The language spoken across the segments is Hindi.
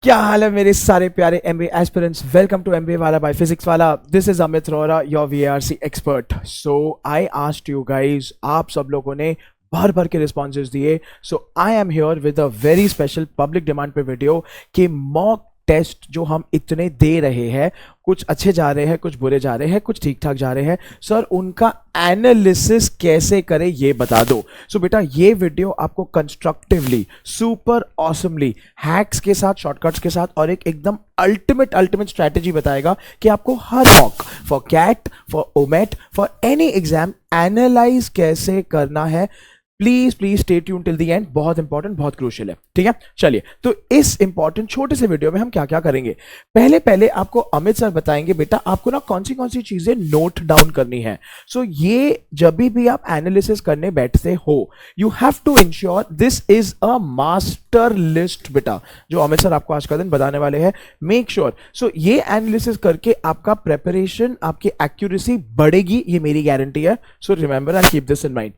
क्या हाल है मेरे सारे प्यारे MBA aspirants. Welcome to MBA Wallah by Physics Wallah. This is Amit Rohra, your VRC expert. So I asked you guys, आप सब लोगों ने भर भर के रिस्पॉन्सेज दिए। So I am here with a very special public demand पे वीडियो कि मॉक टेस्ट जो हम इतने दे रहे हैं, कुछ अच्छे जा रहे हैं, कुछ बुरे जा रहे हैं, कुछ ठीक ठाक जा रहे हैं, सर उनका एनालिसिस कैसे करें ये बता दो। सो बेटा ये वीडियो आपको कंस्ट्रक्टिवली, सुपर ऑसमली, हैक्स के साथ, शॉर्टकट्स के साथ और एक एकदम अल्टीमेट स्ट्रैटेजी बताएगा कि आपको हर mock for CAT, for OMET, for any exam analyse कैसे करना है। Please stay tune till the end, बहुत इंपॉर्टेंट, बहुत क्रूशियल है। ठीक है, चलिए तो इस इंपॉर्टेंट छोटे से वीडियो में हम क्या क्या करेंगे। पहले आपको अमित सर बताएंगे बेटा आपको ना कौन सी चीजें नोट डाउन करनी है। सो ये जब भी आप एनालिसिस करने बैठते हो, you have to ensure this is a master list बेटा, जो अमित सर आपको आज का दिन बताने वाले हैं। मेक श्योर सो ये एनालिसिस करके आपका प्रेपरेशन, आपकी एक्यूरेसी बढ़ेगी, ये मेरी गारंटी है। So remember and keep this in mind.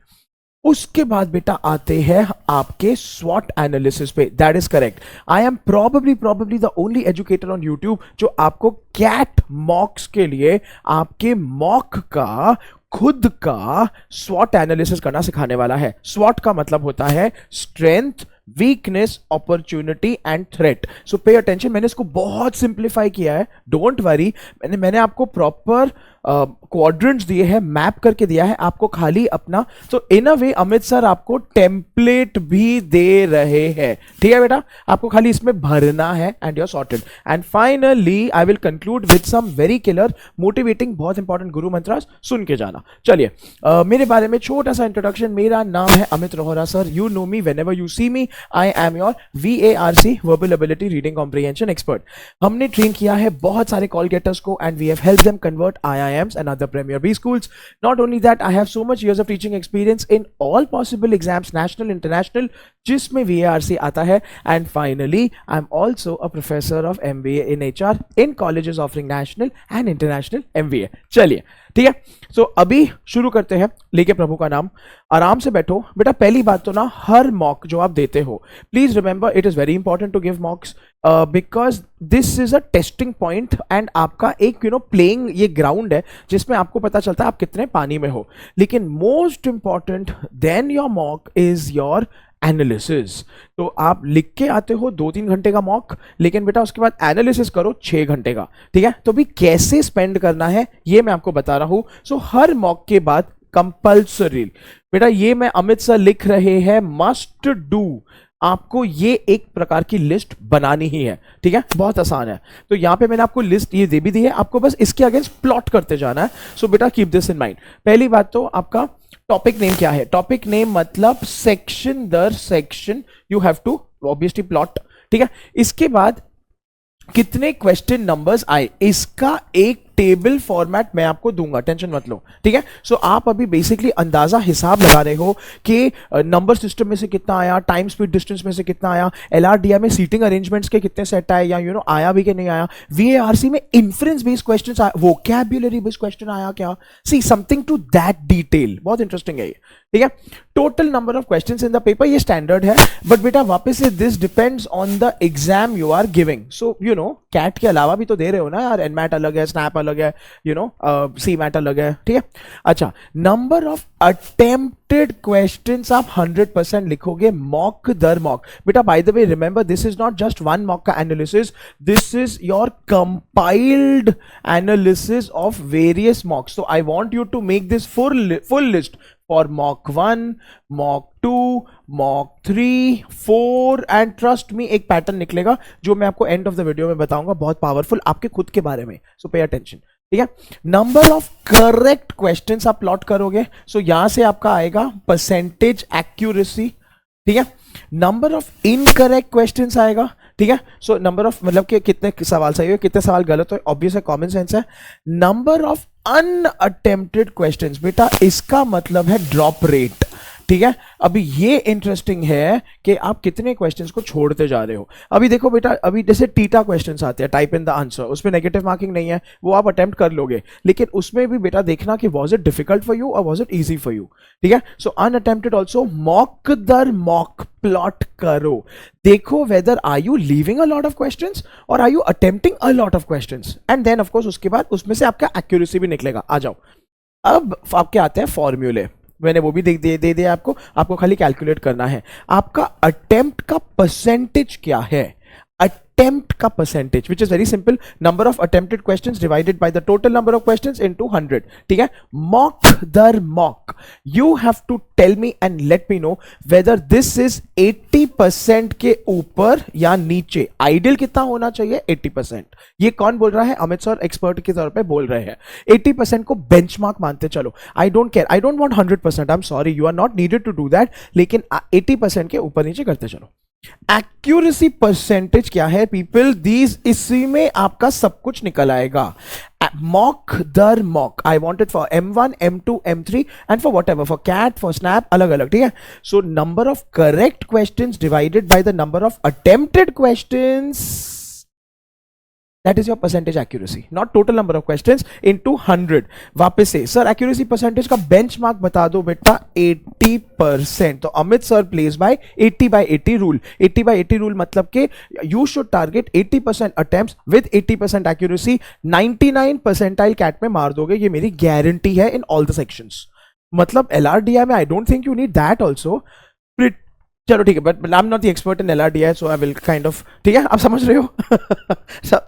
उसके बाद बेटा आते हैं आपके स्वॉट एनालिसिस पे। That is correct. I am probably the only educator on YouTube जो आपको कैट मॉक्स के लिए आपके मॉक का खुद का स्वॉट एनालिसिस करना सिखाने वाला है। स्वॉट का मतलब होता है strength, weakness, opportunity and threat. So pay attention, मैंने इसको बहुत सिंप्लीफाई किया है, डोंट वरी। मैंने आपको प्रॉपर क्वाड्रेंट्स दिए हैं, मैप करके दिया है, आपको खाली अपना। तो इन अ वे अमित सर आपको टेम्पलेट भी दे रहे हैं। ठीक है बेटा, आपको खाली इसमें भरना है and you are sorted. And finally I will conclude with some very killer motivating, बहुत इंपॉर्टेंट गुरु मंत्रास, सुन के जाना। चलिए मेरे बारे में छोटा सा इंट्रोडक्शन। मेरा नाम है Amit Rohra sir. You know me whenever you see me. I am your VARC verbal ability reading comprehension expert. हमने ट्रेन किया है बहुत सारे कॉल गेटर्स को and we have helped them convert IIMs and other Premier B schools. Not only that, I have so much years of teaching experience in all possible exams, national, international, जिसमें VARC आता है. And finally, I'm also a professor of MBA in HR in colleges offering national and international MBA. चलिए ठीक है, सो अभी शुरू करते हैं लेके प्रभु का नाम। आराम से बैठो बेटा। पहली बात तो ना, हर मॉक जो आप देते हो, please remember it is very important to give mocks because this is a testing point and आपका एक प्लेइंग ये ग्राउंड है जिसमें आपको पता चलता है आप कितने पानी में हो। लेकिन most important than your mock is your analysis. तो आप लिख के आते हो 2-3 घंटे का मॉक, लेकिन बेटा उसके बाद एनालिसिस करो 6 घंटे का। ठीक है, तो भी कैसे स्पेंड करना है ये मैं आपको बता रहा हूं। सो हर मॉक के बाद कंपल्सरी बेटा, ये मैं अमित सर लिख रहे हैं, मस्ट डू, आपको ये एक प्रकार की लिस्ट बनानी ही है। ठीक है, बहुत आसान है। तो यहां पे मैंने आपको लिस्ट ये दे भी दी है, आपको बस इसके अगेंस्ट प्लॉट करते जाना है। सो बेटा कीप दिस इन माइंड। पहली बात तो आपका टॉपिक नेम क्या है। टॉपिक नेम मतलब सेक्शन दर section you have to obviously plot. ठीक है, इसके बाद कितने क्वेश्चन नंबर्स आए, इसका एक टेबल फॉर्मेट मैं आपको दूंगा, टेंशन मत लो। ठीक है, सो आप अभी बेसिकली अंदाजा हिसाब लगा रहे हो कि नंबर सिस्टम में से कितना आया, टाइम स्पीड डिस्टेंस में से कितना आया, LRDI में सीटिंग अरेंजमेंट्स के कितने सेट आए, या आया भी कि नहीं आया, VARC में इन्फ्रेंस बेस्ड क्वेश्चंस आया, वोकैब्युलरी बेस्ड क्वेश्चन आया क्या, see something to that detail. बहुत इंटरेस्टिंग है ये। ठीक है, total number of questions in the paper ये स्टैंडर्ड है, बट बेटा वापस से this depends on the exam you are giving. So CAT के अलावा भी तो दे रहे हो ना यार, एनमैट अलग है, स्नैप अलग है, CMAT अलग है। ठीक है, अच्छा, नंबर ऑफ अटेम्प्टेड क्वेश्चंस आप 100% लिखोगे मॉक दर मॉक। बेटा by the way remember this is not just one mock का analysis, this is your compiled analysis of various mocks. So I want you to make this full list for mock 1, mock 2, mock 3, 4 and trust me एक पैटर्न निकलेगा जो मैं आपको एंड ऑफ द वीडियो में बताऊंगा, बहुत पावरफुल आपके खुद के बारे में। सो पे अटेंशन। ठीक है, नंबर ऑफ करेक्ट क्वेश्चंस आप प्लॉट करोगे। सो यहां से आपका आएगा परसेंटेज एक्यूरेसी। ठीक है, नंबर ऑफ इनकरेक्ट क्वेश्चंस आएगा। ठीक है, सो नंबर ऑफ मतलब कि कितने सवाल सही हो, कितने सवाल गलत हो, ऑब्वियस है, कॉमन सेंस है। नंबर ऑफ अनअटेम्प्टेड क्वेश्चंस, बेटा इसका मतलब है ड्रॉप रेट। ठीक है, अभी ये इंटरेस्टिंग है कि आप कितने क्वेश्चंस को छोड़ते जा रहे हो। अभी देखो बेटा, अभी जैसे टीटा क्वेश्चंस आते हैं, टाइप इन द आंसर, उसमें नेगेटिव मार्किंग नहीं है, वो आप अटेम्प्ट कर लोगे, लेकिन उसमें भी बेटा देखना कि was it difficult for you और was it easy for you. ठीक है, सो अनअटेम्प्टेड आल्सो मॉक दर मॉक प्लॉट करो, देखो whether are you leaving a lot of questions और are you attempting a lot of questions, and then of course उसके बाद उसमें से आपका एक्यूरेसी भी निकलेगा। आ जाओ, अब आपके आते हैं फॉर्मूले, मैंने वो भी दे दिया आपको, आपको खाली कैलकुलेट करना है आपका अटेम्प्ट का परसेंटेज क्या है। अटेम्प्ट का percentage which is very simple, number of attempted questions divided by the total number of questions into 100। ठीक है, मॉक दर mock, you have to tell me and let me know whether this is 80% के ऊपर या नीचे। आइडियल कितना होना चाहिए? 80%। ये कौन बोल रहा है? अमित सर एक्सपर्ट के तौर पे बोल रहे हैं। 80% को बेंचमार्क मानते चलो, I don't care, I don't want 100%, I am sorry, you are not needed to do that, लेकिन 80% के ऊपर नीचे करते चलो। एक्यूरेसी परसेंटेज क्या है पीपल? दीज, इसी में आपका सब कुछ निकल आएगा। मॉक दर mock, I want it for M1, M2, M3 and for whatever, for CAT, for SNAP, अलग अलग। ठीक है, so number of correct questions divided by the number of attempted questions, that is your percentage accuracy, not total number of questions into 100। वापस से सर एक्यूरेसी परसेंटेज का बेंचमार्क बता दो बेटा, 80%। तो Amit sir place by 80/80 rule. 80/80 rule मतलब कि you should target 80% attempts with 80% accuracy. 99 percentile CAT में मार दोगे, ये मेरी गारंटी है इन ऑल द सेक्शंस। मतलब LRDI में I don't think you need that also. चलो ठीक है, but I am not the expert in LRDI, so I will kind of, ठीक है, आप समझ रहे हो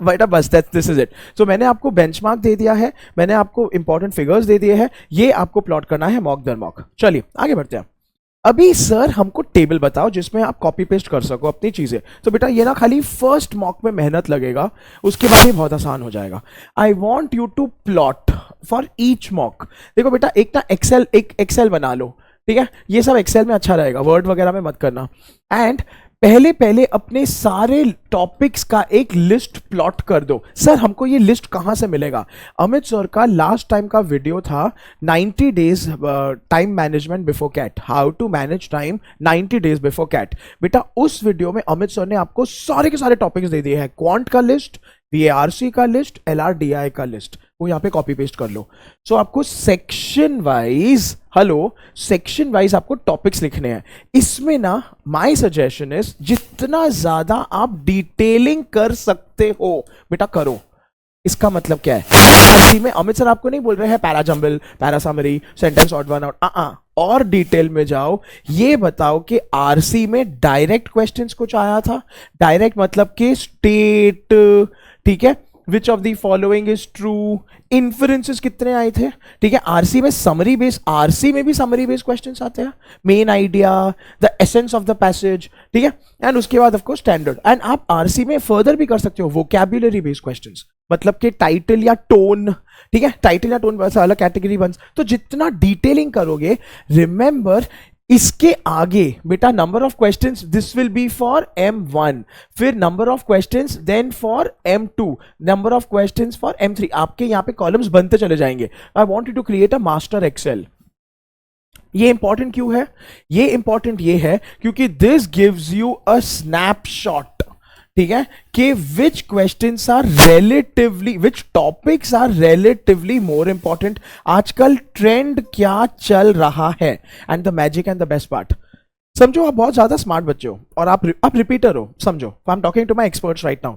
बेटा, बस दैट दिस इज इट। सो मैंने आपको बेंचमार्क दे दिया है, मैंने आपको इंपॉर्टेंट फिगर्स दे दिए हैं, ये आपको प्लॉट करना है मॉक दर मॉक। चलिए आगे बढ़ते हैं। अभी सर हमको टेबल बताओ जिसमें आप कॉपी पेस्ट कर सको अपनी चीजें। तो बेटा ये ना खाली फर्स्ट मॉक में मेहनत लगेगा, उसके बाद ही बहुत आसान हो जाएगा। I want you to plot for each mock. देखो बेटा, एक एक्सेल बना लो, ठीक है, ये सब एक्सेल में अच्छा रहेगा, वर्ड वगैरह में मत करना। एंड पहले अपने सारे टॉपिक्स का एक लिस्ट प्लॉट कर दो। सर हमको ये लिस्ट कहां से मिलेगा? अमित सर का लास्ट टाइम का वीडियो था 90 days time management before CAT, how to manage time 90 days before CAT. बेटा उस वीडियो में अमित सर ने आपको सारे के सारे टॉपिक्स दे दिए हैं, क्वांट का लिस्ट, VARC का लिस्ट, LRDI का लिस्ट, वो यहां पे कॉपी पेस्ट कर लो। सो आपको सेक्शन वाइज, सेक्शन वाइज आपको टॉपिक्स लिखने हैं। इसमें ना माय सजेशन इज जितना ज्यादा आप डिटेलिंग कर सकते हो बेटा करो। इसका मतलब क्या है? आरसी में अमित सर आपको नहीं बोल रहे हैं para jumble, para summary, sentence odd one out, और डिटेल में जाओ। ये बताओ कि आरसी में डायरेक्ट क्वेश्चंस कुछ आया था? डायरेक्ट मतलब कि स्टेट, ठीक है, which of the following is true, inferences कितने आए थे? ठीक है, आरसी में समरी बेस्ड, आरसी में भी समरी बेस्ड क्वेश्चंस आते हैं, main idea, the essence of the passage, ठीक है, एंड उसके बाद ऑफ कोर्स स्टैंडर्ड। एंड आप आरसी में फर्दर भी कर सकते हो वोकैबुलरी बेस्ड क्वेश्चंस, मतलब कि टाइटल या टोन, ठीक है, टाइटल या टोन वैसा अलग कैटेगरी बन। तो जितना डिटेलिंग करोगे, रिमेंबर इसके आगे बेटा number of questions, this will be for M1, फिर number of questions then for M2, number of questions for M3। आपके यहां पे कॉलम्स बनते चले जाएंगे। I want you to create a master Excel. ये इंपॉर्टेंट क्यों है? ये इंपॉर्टेंट ये है क्योंकि this gives you a snapshot, ठीक है, कि which questions are relatively, which topics are relatively more important, आजकल ट्रेंड क्या चल रहा है। And the magic and the best part, समझो आप बहुत ज्यादा स्मार्ट बच्चे हो और आप रिपीटर हो, समझो, I am talking to my experts right now.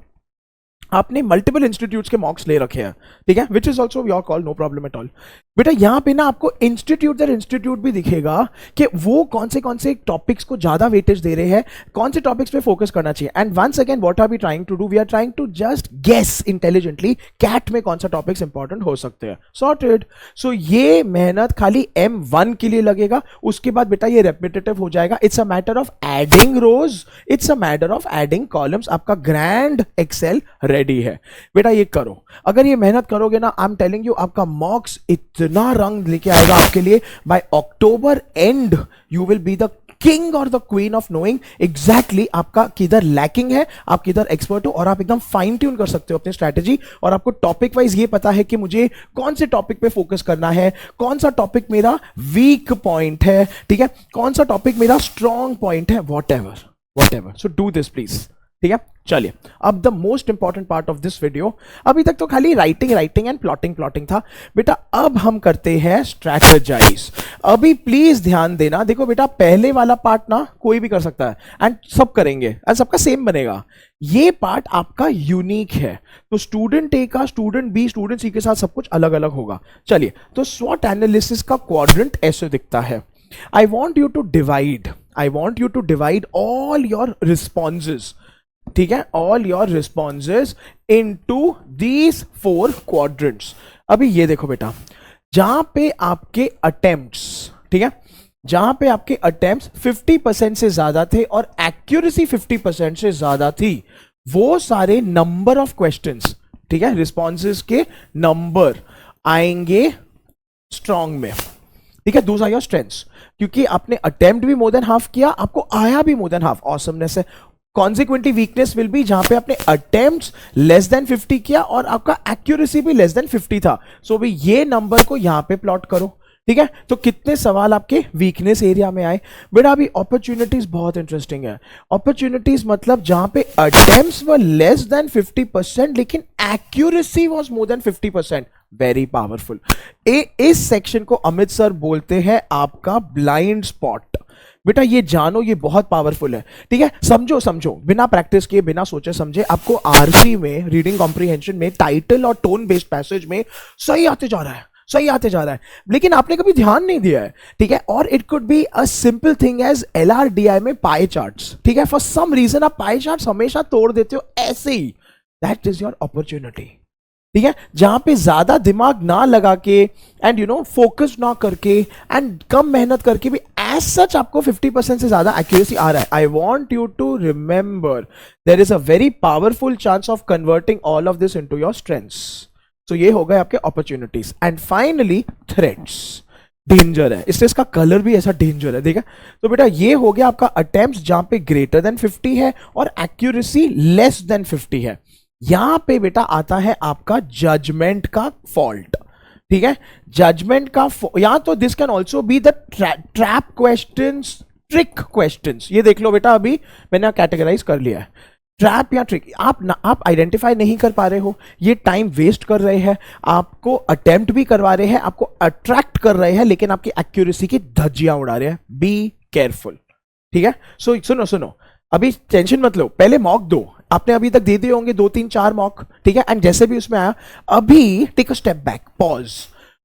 आपने मल्टीपल इंस्टीट्यूट्स के मॉक्स ले रखे हैं, ठीक है, which is also your call, no problem at all. बेटा यहां पे ना आपको इंस्टीट्यूट दर इंस्टीट्यूट भी दिखेगा कि वो कौन से टॉपिक्स को ज्यादा वेटेज दे रहे हैं, कौन से टॉपिक्स पे फोकस करना चाहिए। And once again what are we trying to do? We are trying to just guess intelligently CAT में कौन सा टॉपिक्स इंपॉर्टेंट हो सकते हैं। सॉर्टेड। सो ये मेहनत खाली M1 के लिए लगेगा, उसके बाद बेटा ये रेपिटेटिव हो जाएगा। It's a matter of adding rows, it's a matter of adding columns. आपका ग्रैंड एक्सेल रेडी है बेटा, ये करो। अगर ये मेहनत करोगे ना, आई एम टेलिंग यू, आपका मॉक्स इतना रंग लेके आएगा आपके लिए। By October and you will be the king और the queen of knowing exactly आपका किधर लैकिंग है, आप किधर एक्सपर्ट हो, और आप एकदम फाइन ट्यून कर सकते हो अपनी स्ट्रैटेजी। और आपको टॉपिक वाइज ये पता है कि मुझे कौन से टॉपिक पे फोकस करना है, कौन सा टॉपिक मेरा वीक पॉइंट है, ठीक है, कौन सा टॉपिक मेरा स्ट्रॉन्ग पॉइंट है, what ever. So do this please, ठीक है। चलिए अब the most important part of this video, अभी तक तो खाली राइटिंग एंड प्लॉटिंग था बेटा, अब हम करते हैं स्ट्रैटेजाइज। अभी प्लीज ध्यान देना, देखो बेटा पहले वाला पार्ट ना कोई भी कर सकता है एंड सब करेंगे एंड सबका सेम बनेगा। ये पार्ट आपका यूनिक है, तो स्टूडेंट ए का, स्टूडेंट बी, स्टूडेंट सी के साथ सब कुछ अलग अलग होगा। चलिए, तो स्वॉट एनालिसिस का क्वाड्रेंट ऐसे दिखता है। I want you to divide all your responses, ठीक है, all your responses into these 4 quadrants। अभी ये देखो बेटा, जहां पे आपके attempts, ठीक है, जहां पे आपके attempts 50% से ज्यादा थे और accuracy 50% से ज्यादा थी, वो सारे number of questions, ठीक है, responses के number आएंगे strong में, ठीक है। दूसरा योर स्ट्रेंथ्स, क्योंकि आपने अटेम्प्ट भी मोर देन हाफ किया, आपको आया भी मोर देन हाफ, ऑसमनेस है। कॉन्सिक्वेंटली वीकनेस विल बी जहां पे आपने अटेम्प्ट्स लेस देन 50 किया और आपका एक्यूरेसी भी लेस देन 50 था। सो भी ये नंबर को यहां पे प्लॉट करो, ठीक है। तो कितने सवाल आपके वीकनेस एरिया में आए बेटा। अभी अपॉर्चुनिटीज बहुत इंटरेस्टिंग है। अपॉर्चुनिटीज मतलब जहां पे अटेम्प्ट्स वर लेस देन 50% लेकिन accuracy was more than 50%, very powerful. इस सेक्शन को अमित सर बोलते हैं आपका ब्लाइंड स्पॉट। बेटा ये जानो, ये बहुत पावरफुल है, ठीक है। समझो बिना प्रैक्टिस किए, बिना सोचे समझे, आपको आरसी में, रीडिंग कॉम्प्रिहेंशन में, टाइटल और टोन बेस्ड पैसेज में सही आते जा रहा है, लेकिन आपने कभी ध्यान नहीं दिया है, ठीक है। और it could be a simple thing as LRDI में पाई चार्ट्स, ठीक है। फॉर सम रीजन आप पाई चार्ट्स हमेशा तोड़ देते हो ऐसे ही, दैट इज योर अपॉर्चुनिटी, ठीक है। जहां पे ज्यादा दिमाग ना लगा के एंड फोकस ना करके एंड कम मेहनत करके भी एज सच आपको 50% से ज्यादा एक्यूरेसी आ रहा है। I want you to remember there is a very powerful chance of converting all of this into your strengths. तो ये हो गए आपके opportunities. And finally threats, danger है, इससे इसका कलर भी ऐसा डेंजर है, देखा। तो बेटा ये हो गया आपका अटेम्प्ट्स जहां पे ग्रेटर देन 50 है और एक्यूरेसी लेस देन 50 है। यहां पे बेटा आता है आपका जजमेंट का फॉल्ट, ठीक है। जजमेंट का यहां तो this can also be the trap questions, trick questions. ये देख लो बेटा, अभी मैंने कैटेगराइज कर लिया है, ट्रैप या ट्रिक। आप आइडेंटिफाई नहीं कर पा रहे हो, ये टाइम वेस्ट कर रहे हैं, आपको अटेम्प्ट भी करवा रहे हैं, आपको अट्रैक्ट कर रहे हैं, लेकिन आपकी एक्यूरेसी की धज्जियां उड़ा रहे हैं। बी केयरफुल, ठीक है। सो सुनो, अभी टेंशन मत लो, पहले मॉक दो। आपने अभी तक दे दिए होंगे 2 3 4 मॉक, ठीक है। एंड जैसे भी उसमें आया, अभी take a step back, pause,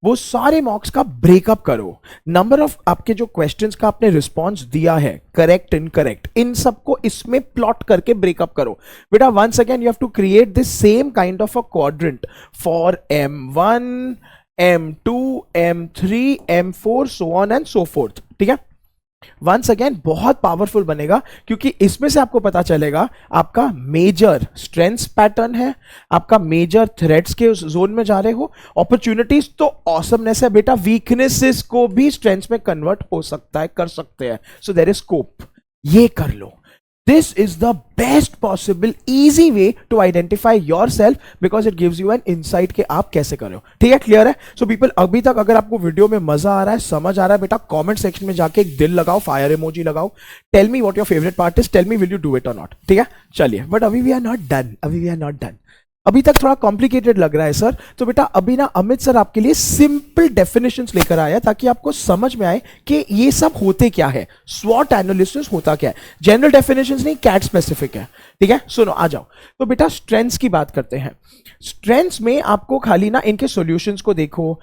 वो सारे मॉक्स का ब्रेकअप करो। नंबर ऑफ आपके जो क्वेश्चंस का आपने रिस्पॉन्स दिया है, करेक्ट इनकरेक्ट, इन सबको इसमें प्लॉट करके ब्रेकअप करो बेटा। Once again you have to create this same kind of a quadrant for M1, M2, M3, M4, so on and so forth, ठीक है। वंस अगेन बहुत पावरफुल बनेगा, क्योंकि इसमें से आपको पता चलेगा आपका मेजर स्ट्रेंथ्स पैटर्न है, आपका मेजर थ्रेट्स के उस जोन में जा रहे हो। अपॉर्चुनिटीज तो ऑसमनेस है बेटा, वीकनेसेस को भी स्ट्रेंथ्स में कन्वर्ट हो सकता है, कर सकते हैं। सो देयर इज स्कोप, ये कर लो। This is the best possible easy way to identify yourself because it gives you an insight कि आप कैसे कर रहे हो, ठीक है। क्लियर है। सो पीपल, अभी तक अगर आपको वीडियो में मजा आ रहा है, समझ आ रहा है बेटा, कमेंट सेक्शन में जाके एक दिल लगाओ, फायर इमोजी लगाओ, tell me what your favourite part is, tell me will you do it और नॉट, ठीक है। चलिए, बट अभी वी आर नॉट डन, अभी तक थोड़ा कॉम्प्लिकेटेड लग रहा है सर। तो बेटा अभी ना अमित सर आपके लिए सिंपल डेफिनेशंस लेकर आया ताकि आपको समझ में आए कि ये सब होते क्या है, स्वॉट एनालिसिस होता क्या है। जनरल डेफिनेशंस नहीं, कैट स्पेसिफिक है, ठीक है। सुनो, आ जाओ। तो बेटा स्ट्रेंथ्स की बात करते हैं। स्ट्रेंथ्स में आपको खाली ना इनके सॉल्यूशंस को देखो,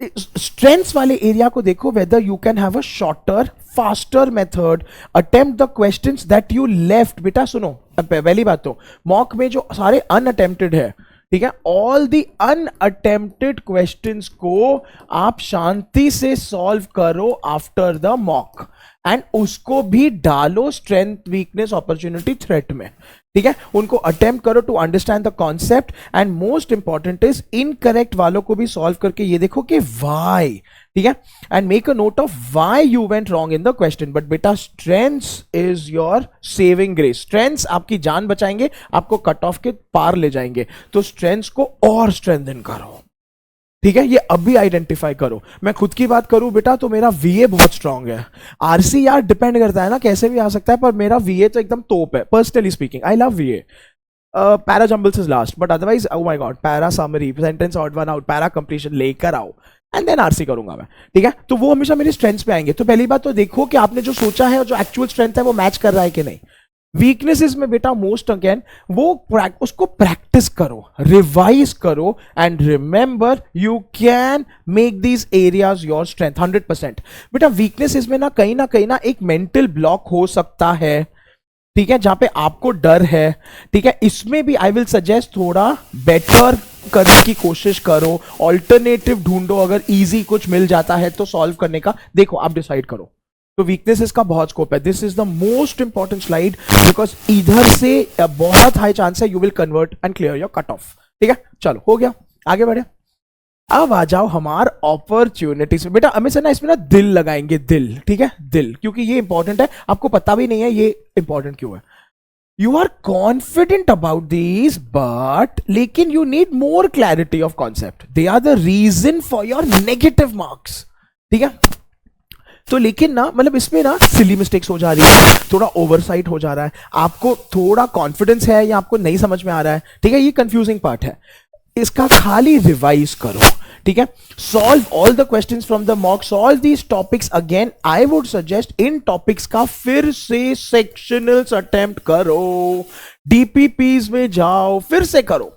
स्ट्रेंथ्स वाले एरिया को देखो, whether you can have a shorter faster method, attempt the questions that you left. बेटा सुनो, पहली बात तो मॉक में जो सारे अनअटेम्प्टेड है, ठीक है, ऑल द अनअटेम्प्टेड क्वेश्चंस को आप शांति से सॉल्व करो आफ्टर द मॉक। एंड उसको भी डालो स्ट्रेंथ वीकनेस अपॉर्चुनिटी थ्रेट में, ठीक है। उनको अटेम्प्ट करो to understand the concept, and most important is incorrect वालों को भी सॉल्व करके ये देखो कि वाई, ठीक है, and make a note of why you went wrong in the question. But बेटा strengths is your saving grace, strengths आपकी जान बचाएंगे, आपको कट ऑफ के पार ले जाएंगे, तो स्ट्रेंथ्स को और स्ट्रेंथन करो, ठीक है। ये अभी आइडेंटिफाई करो। मैं खुद की बात करूं बेटा तो मेरा वीए बहुत स्ट्रांग है, आरसी यार डिपेंड करता है ना, कैसे भी आ सकता है, पर मेरा वीए तो एकदम तोप है। Personally speaking I love वीए, para jumbles is last, but otherwise oh my God, para summary, sentence odd one out, para completion लेकर आओ एंड देन आरसी करूंगा मैं, ठीक है। तो वो हमेशा मेरी स्ट्रेंथ्स पे आएंगे। तो पहली बात तो देखो कि आपने जो सोचा है और जो एक्चुअल स्ट्रेंथ है वो मैच कर रहा है कि नहीं। वीकनेसेस में बेटा मोस्ट अगेन वो उसको प्रैक्टिस करो, रिवाइज करो, and remember you can make these areas your strength 100%। बेटा वीकनेसेस में ना कहीं ना एक मेंटल ब्लॉक हो सकता है, ठीक है, जहां पे आपको डर है, ठीक है। इसमें भी आई विल सजेस्ट थोड़ा बेटर करने की कोशिश करो, ऑल्टरनेटिव ढूंढो, अगर इजी कुछ मिल जाता है तो सॉल्व करने का देखो, आप डिसाइड करो। तो वीकनेसेस का बहुत स्कोप है। This is the most important slide because इधर से बहुत हाई चांस है you will convert and clear your cut off, ठीक है। चलो हो गया, आगे बढ़े। अब आ जाओ हमार अपॉर्चुनिटीज में। बेटा हमें से ना इसमें ना दिल लगाएंगे, दिल, ठीक है, दिल, क्योंकि ये इंपॉर्टेंट है, आपको पता भी नहीं है ये इंपॉर्टेंट क्यों है। You are confident about this but लेकिन you need more clarity of concept, they are the reason for your negative marks, ठीक है। तो लेकिन ना मतलब इसमें ना सिली मिस्टेक्स हो जा रही है, थोड़ा ओवरसाइट हो जा रहा है, आपको थोड़ा कॉन्फिडेंस है या आपको नहीं समझ में आ रहा है, ठीक है, ये कंफ्यूजिंग पार्ट है। इसका खाली रिवाइज करो, ठीक है। Solve all the questions from the mock, solve these topics again. I would suggest in topics का फिर से सेक्शनल्स अटेम्प्ट करो, डीपीपीज में जाओ, फिर से करो,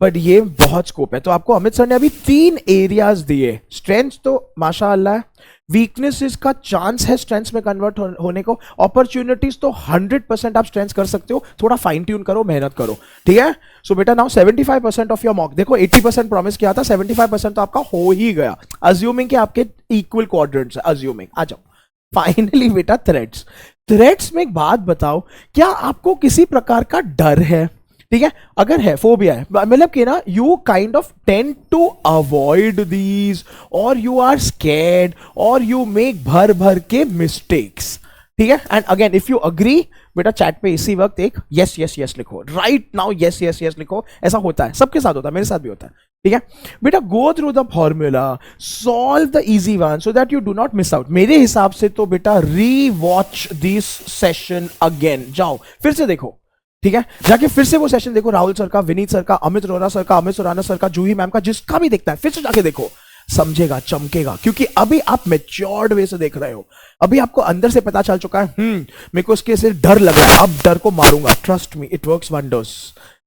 बट ये बहुत स्कोप है। तो आपको अमित सर ने अभी 3 एरियाज दिए। स्ट्रेंथ तो माशाअल्लाह है, वीकनेसेस का चांस है स्ट्रेंथ में कन्वर्ट होने को, अपॉर्चुनिटीज तो 100% आप स्ट्रेंथ कर सकते हो, थोड़ा फाइन ट्यून करो, मेहनत करो, ठीक है। सो बेटा नाउ 75% ऑफ योर मॉक, देखो 80% प्रॉमिस किया था, 75% तो आपका हो ही गया, अज्यूमिंग कि आपके इक्वल क्वाड्रेंट्स है, अज्यूमिंग। आ जाओ फाइनली बेटा थ्रेड्स। थ्रेड्स में एक बात बताओ, क्या आपको किसी प्रकार का डर है, ठीक है, अगर है, फोबिया है, मतलब कि ना you kind of tend to avoid these, और यू आर स्कैर्ड, और यू मेक भर भर के मिस्टेक्स, ठीक है। And again if you agree बेटा चैट पे इसी वक्त एक यस यस यस लिखो, right now yes yes yes लिखो। ऐसा होता है, सबके साथ होता है, मेरे साथ भी होता है, ठीक है। बेटा go through the formula, solve the easy one so that you do not miss out. मेरे हिसाब से तो बेटा री वॉच दिस सेशन अगेन, जाओ फिर से देखो, ठीक है, जाके फिर से वो सेशन देखो, राहुल सर का, विनीत सर का, अमित रोहरा सर का, अमित सुराना सर का, जूही मैम का, जिसका भी देखता है फिर से जाके देखो, समझेगा, चमकेगा, क्योंकि अभी आप मैच्योर्ड वे से देख रहे हो, अभी आपको अंदर से पता चल चुका है, मेरे को इसके से डर लग रहा है, अब डर को मारूंगा, trust me it works wonders,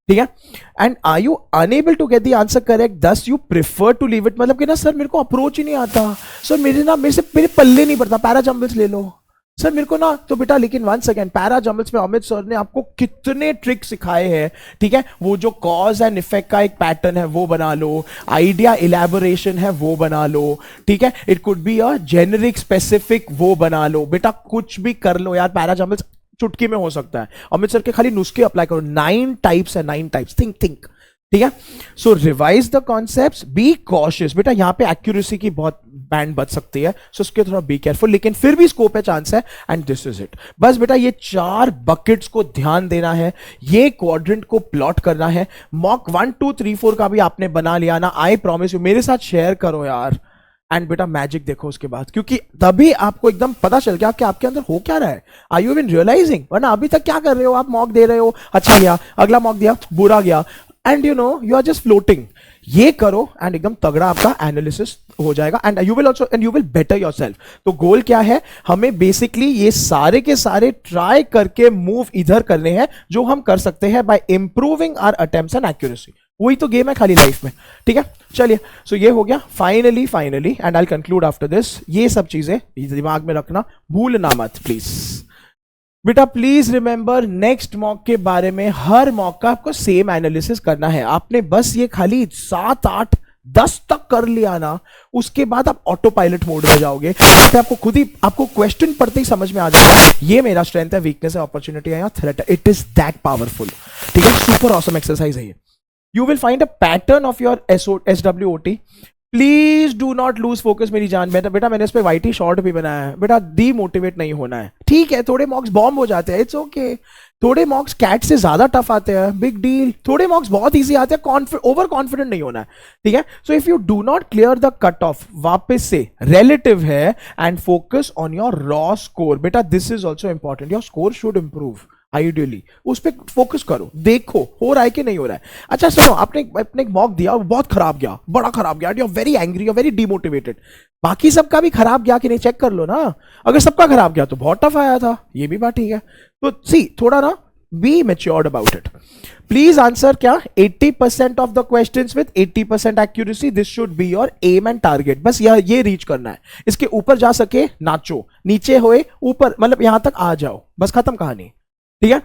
ठीक है। And are you unable to get the answer correct, thus you prefer to leave it, मतलब कि ना सर मेरे को अप्रोच ही नहीं आता, सर मेरे पल्ले नहीं पड़ता, पैरा जंबल्स ले लो सर मेरे को ना, तो बेटा लेकिन वंस अगेन पैरा जंबल्स में अमित सर ने आपको कितने ट्रिक सिखाए हैं, ठीक है। वो जो कॉज एंड इफेक्ट का एक पैटर्न है वो बना लो, आइडिया इलेबोरेशन है वो बना लो, ठीक है, it could be a generic specific वो बना लो, बेटा कुछ भी कर लो यार, पैरा जंबल्स चुटकी में हो सकता है। अमित सर के खाली नुस्खे अप्लाई करो, 9 टाइप्स है, 9 टाइप्स, थिंक, ठीक है। So revise the concepts, be cautious, बेटा यहां पे एक्यूरेसी की बहुत बैंड बच सकती है, सो उसके थोड़ा बी केयरफुल, लेकिन फिर भी स्कोप है, चांस है, एंड दिस इज इट। बस बेटा ये 4 बकेट्स को ध्यान देना है, ये क्वाड्रेंट को प्लॉट करना है। मॉक 1 2 3 4 का भी आपने बना लिया ना, आई प्रॉमिस यू, मेरे साथ शेयर करो यार, एंड बेटा मैजिक देखो उसके बाद, क्योंकि तभी आपको एकदम पता चल गया कि आपके अंदर हो क्या रहा है, आर यू इवन रियलाइजिंग, वरना अभी तक क्या कर रहे हो आप, मॉक दे रहे हो, अच्छा गया, अगला मॉक दिया, बुरा गया, and you know you are just floating. ये करो एंड एकदम तगड़ा आपका एनालिसिस हो जाएगा, and you will also and you will better yourself. तो गोल क्या है, हमें बेसिकली ये सारे के सारे ट्राई करके मूव इधर करने हैं जो हम कर सकते हैं by improving our attempts and accuracy, वही तो गेम है खाली लाइफ में, ठीक है। चलिए सो ये हो गया finally and I will conclude after this. ये सब चीजें दिमाग में रखना, भूलना मत प्लीज बेटा, प्लीज रिमेंबर नेक्स्ट मॉक के बारे में, हर मॉक का आपको सेम एनालिसिस करना है, आपने बस ये खाली 7-8 10 तक कर लिया ना, उसके बाद आप ऑटो पायलट मोड में जाओगे, फिर आपको खुद ही, आपको क्वेश्चन पढ़ते ही समझ में आ जाएगा ये मेरा स्ट्रेंथ है, वीकनेस है, अपॉर्चुनिटी है या थ्रेट है. It is that powerful. ठीक है, सुपर ऑसम एक्सरसाइज है ये. You will find a pattern of your SWOT. Please do not lose focus मेरी जान. बेटा मैंने इस पे वाइट ही शॉर्ट भी बनाया है. बेटा डीमोटिवेट नहीं होना है. ठीक है, थोड़े मॉक्स बॉम्ब हो जाते हैं, इट्स ओके. थोड़े मॉक्स कैट से ज्यादा टफ आते हैं, बिग डील. थोड़े मॉक्स बहुत इजी आते हैं, ओवर कॉन्फिडेंट नहीं होना है. ठीक है, so if you do not clear the cut off, वापस से रिलेटिव है, and focus on your raw score. बेटा this is also important. Your score should improve ideally. उस पर फोकस करो, देखो हो रहा है कि नहीं हो रहा है. अच्छा सुनो, आपने एक मॉक दिया, बहुत खराब गया, बड़ा खराब गया, you are very angry, you are very demotivated. बाकी सबका भी खराब गया कि नहीं चेक कर लो ना. अगर सबका खराब गया तो बहुत टफ आया था, ये भी बात ठीक है. तो सी थोड़ा ना be matured about it. Please answer क्या 80% of the questions with 80% accuracy. This should be your aim and target. बस ये रीच करना है. इसके ऊपर जा सके नाचो, नीचे होए ऊपर, मतलब यहां तक आ जाओ, बस खत्म कहानी. ठीक है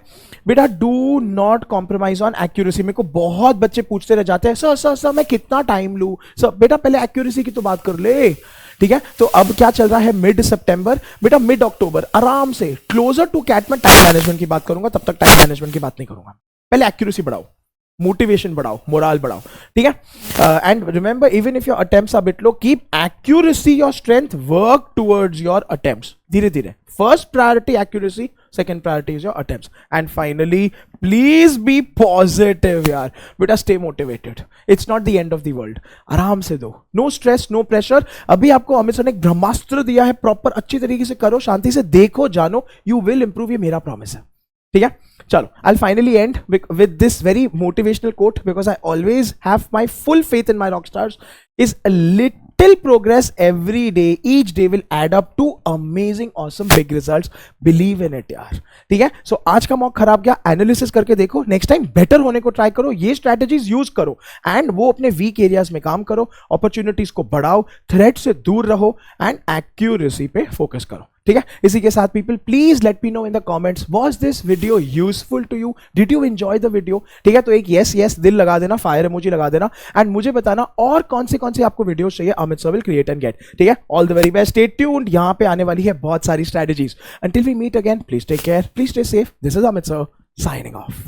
बेटा, do not compromise on accuracy. मेरे को बहुत बच्चे पूछते रह जाते हैं, सर मैं कितना टाइम लूं. सर बेटा पहले एक्यूरेसी की तो बात कर ले. ठीक है, तो अब क्या चल रहा है, मिड सितंबर. बेटा मिड अक्टूबर आराम से क्लोजर टू कैट में टाइम मैनेजमेंट की बात करूंगा, तब तक टाइम मैनेजमेंट की बात नहीं करूंगा. पहले एक्यूरेसी बढ़ाओ, मोटिवेशन बढ़ाओ, मोरल बढ़ाओ. ठीक है, and remember even if your attempts are bit low, keep accuracy your strength, work towards your attempts. धीरे धीरे, first priority accuracy, second priority is your attempts, and finally please be positive यार. बेटा stay motivated, it's not the end of the world. आराम से दो, no stress, no pressure. अभी आपको अमित सर ने एक ब्रह्मास्त्र दिया है, प्रॉपर अच्छी तरीके से करो, शांति से देखो, जानो, you will improve. ये मेरा प्रॉमिस है. ठीक है, चलो I'll finally end with this very motivational quote, because I always have my full faith in my rock stars. Is a little progress every day, each day will add up to amazing, awesome, big results. Believe in it यार. ठीक है, सो आज का मॉक खराब गया, एनालिसिस करके देखो, नेक्स्ट टाइम बेटर होने को ट्राई करो, ये स्ट्रैटेजीज यूज करो, एंड वो अपने वीक एरियाज में काम करो, अपॉर्चुनिटीज को बढ़ाओ, थ्रेट से दूर रहो, एंड एक्यूरेसी पे फोकस करो. ठीक है, इसी के साथ people please let me know in the comments, was this video useful to you, did you enjoy the video. ठीक है, तो एक यस दिल लगा देना, फायर इमोजी लगा देना, एंड मुझे बताना और कौन से आपको वीडियो चाहिए. Amit sir will create and get. ठीक है, all the very best, stay tuned, यहां पे आने वाली है बहुत सारी strategies. Until we meet again, please take care, please stay safe. This is Amit sir signing of.